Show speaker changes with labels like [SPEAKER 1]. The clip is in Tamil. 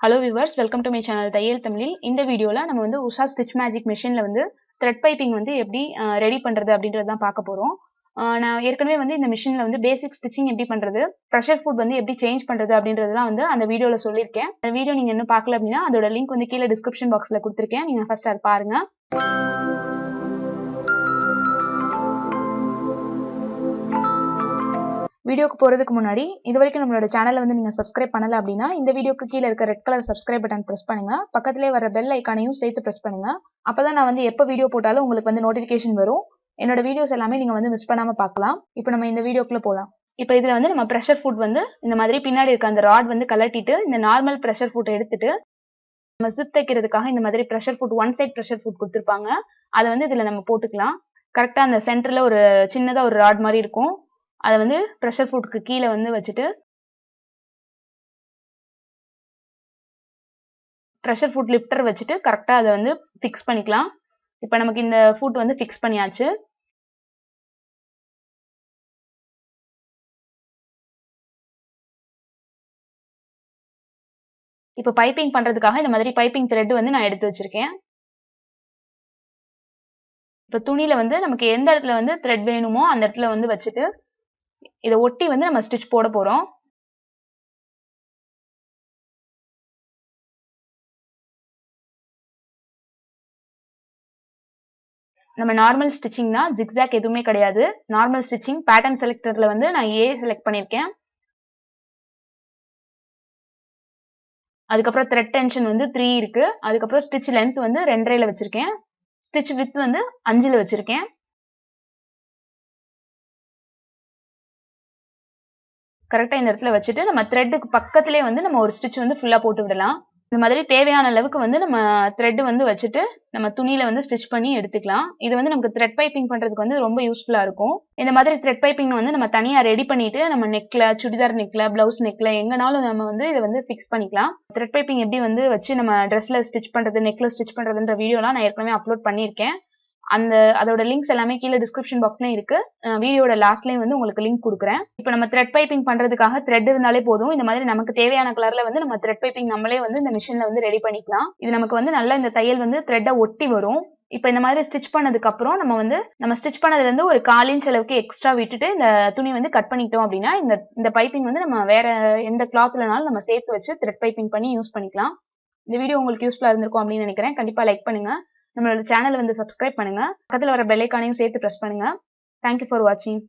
[SPEAKER 1] Hello viewers, welcome to my channel தையல் தமிழில். இந்த வீடியோவில் நம்ம வந்து உஷா ஸ்டிச் மேஜிக் மிஷினில் வந்து த்ரெட் பைப்பிங் வந்து எப்படி ரெடி பண்ணுறது அப்படின்றது தான் பார்க்க போகிறோம். நான் ஏற்கனவே வந்து இந்த மிஷினில் வந்து பேசிக் ஸ்டிச்சிங் எப்படி பண்ணுறது, ப்ரெஷர் ஃபுட் வந்து எப்படி சேஞ்ச் பண்ணுறது அப்படின்றதுலாம் வந்து அந்த வீடியோவில் சொல்லியிருக்கேன். அந்த வீடியோ நீங்கள் இன்னும் பார்க்கல அப்படின்னா அதோட லிங்க் வந்து கீழே டிஸ்கிரிப்ஷன் பாக்ஸில் கொடுத்துருக்கேன். நீங்கள் ஃபர்ஸ்ட் அதை பாருங்கள். வீடியோக்கு போகிறதுக்கு முன்னாடி இது வரைக்கும் நம்மளோட சேனலை வந்து நீங்கள் சப்ஸ்கிரைப் பண்ணலை அப்படின்னா இந்த வீடியோக்கு கீழே இருக்க red colour subscribe button press பண்ணுங்க. பக்கத்திலே வர பெல் ஐக்கானையும் சேர்த்து ப்ரெஸ் பண்ணுங்க. அப்பதான் நான் வந்து எப்போ வீடியோ போட்டாலும் உங்களுக்கு வந்து நோட்டிஃபிகேஷன் வரும். என்னோட வீடியோஸ் எல்லாமே நீங்கள் வந்து மிஸ் பண்ணாமல் பார்க்கலாம். இப்போ நம்ம இந்த வீடியோக்குள்ளே போகலாம். இப்போ இதில் வந்து நம்ம ப்ரெஷர் ஃபுட் வந்து இந்த மாதிரி பின்னாடி இருக்க அந்த ராட் வந்து கலட்டிட்டு இந்த நார்மல் ப்ரெஷர் ஃபுட்டை எடுத்துட்டு நம்ம ஜிப் தைக்கிறதுக்காக இந்த மாதிரி pressure foot one side pressure foot கொடுத்துருப்பாங்க. அதை வந்து இதில் நம்ம போட்டுக்கலாம். கரெக்டாக அந்த சென்டரில் ஒரு சின்னதாக ஒரு ராட் மாதிரி இருக்கும். அதை வந்து ப்ரெஷர் ஃபுட்க்கு கீழே வந்து வச்சுட்டு ப்ரெஷர் ஃபுட் லிஃப்டர் வச்சுட்டு கரெக்டாக அதை வந்து ஃபிக்ஸ் பண்ணிக்கலாம். இப்போ நமக்கு இந்த ஃபுட் வந்து ஃபிக்ஸ் பண்ணியாச்சு. இப்போ பைப்பிங் பண்ணுறதுக்காக இந்த மாதிரி பைப்பிங் த்ரெட் வந்து நான் எடுத்து வச்சிருக்கேன். இப்போ துணியில் வந்து நமக்கு எந்த இடத்துல வந்து த்ரெட் வேணுமோ அந்த இடத்துல வந்து வச்சுட்டு இதை ஒட்டி வந்து நம்ம ஸ்டிச் போட போகிறோம். நம்ம நார்மல் ஸ்டிச்சிங் தான், ஜிக்ஸாக் எதுவுமே கிடையாது. நார்மல் ஸ்டிச்சிங் பேட்டர்ன் செலக்டர்ல வந்து நான் ஏ செலக்ட் பண்ணியிருக்கேன். அதுக்கப்புறம் த்ரெட் டென்ஷன் வந்து 3 இருக்கு. அதுக்கப்புறம் ஸ்டிச் லென்த் வந்து 2.5 வச்சிருக்கேன். ஸ்டிச் வித் வந்து 5 வச்சிருக்கேன். கரெக்டா இந்த இடத்துல வச்சுட்டு நம்ம த்ரெட்டுக்கு பக்கத்திலே வந்து நம்ம ஒரு ஸ்டிச் வந்து ஃபுல்லா போட்டு விடலாம். இந்த மாதிரி தேவையான அளவுக்கு வந்து நம்ம த்ரெட் வந்து வச்சுட்டு நம்ம துணியில வந்து ஸ்டிச் பண்ணி எடுத்துக்கலாம். இது வந்து நமக்கு த்ரெட் பைப்பிங் பண்றதுக்கு வந்து ரொம்ப யூஸ்ஃபுல்லா இருக்கும். இந்த மாதிரி த்ரெட் பைப்பிங் வந்து நம்ம தனியா ரெடி பண்ணிட்டு நம்ம நெக்ல, சுடிதார் நெக்ல, பிளவுஸ் நெக்ல எங்கனாலும் நம்ம வந்து இதை வந்து ஃபிக்ஸ் பண்ணிக்கலாம். த்ரெட் பைப்பிங் எப்படி வந்து வச்சு நம்ம ட்ரெஸ்ல ஸ்டிச் பண்றது, நெக்ல ஸ்டிச் பண்றதுன்ற வீடியோலாம் நான் ஏற்கனவே அப்லோட் பண்ணியிருக்கேன். அதோட லிங்க்ஸ் எல்லாமே கீழே டிஸ்கிரிப்ஷன் பாக்ஸ்லயும் இருக்கு. வீடியோட லாஸ்ட்லயும் வந்து உங்களுக்கு லிங்க் கொடுக்குறேன். இப்போ நம்ம த்ரெட் பைப்பிங் பண்றதுக்காக த்ரெட் இருந்தாலே போதும். இந்த மாதிரி நமக்கு தேவையான கலர்ல வந்து நம்ம த்ரெட் பைப்பிங் நம்மளே வந்து இந்த மிஷின்ல வந்து ரெடி பண்ணிக்கலாம். இது நமக்கு வந்து நல்லா இந்த தையல் வந்து த்ரெட்டை ஒட்டி வரும். இப்போ இந்த மாதிரி ஸ்டிச் பண்ணதுக்கு அப்புறம் நம்ம ஸ்டிச் பண்ணதுல இருந்து ஒரு 1/4 இன்ச் அளவுக்கு எக்ஸ்ட்ரா விட்டுட்டு இந்த துணி வந்து கட் பண்ணிட்டோம் அப்படின்னா இந்த பைப்பிங் வந்து நம்ம வேற எந்த கிளாத்லனாலும் நம்ம சேர்த்து வச்சு த்ரெட் பைப்பிங் பண்ணி யூஸ் பண்ணிக்கலாம். இந்த வீடியோ உங்களுக்கு யூஸ்ஃபுல்லா இருந்திருக்கும் அப்படின்னு நினைக்கிறேன். கண்டிப்பா லைக் பண்ணுங்க. நம்மளோட சேனலை வந்து சப்ஸ்கிரைப் பண்ணுங்க. பக்கத்துல வர பெல் ஐகானையும் சேர்த்து பிரஸ் பண்ணுங்க. தேங்க்யூ ஃபார் வாட்சிங்.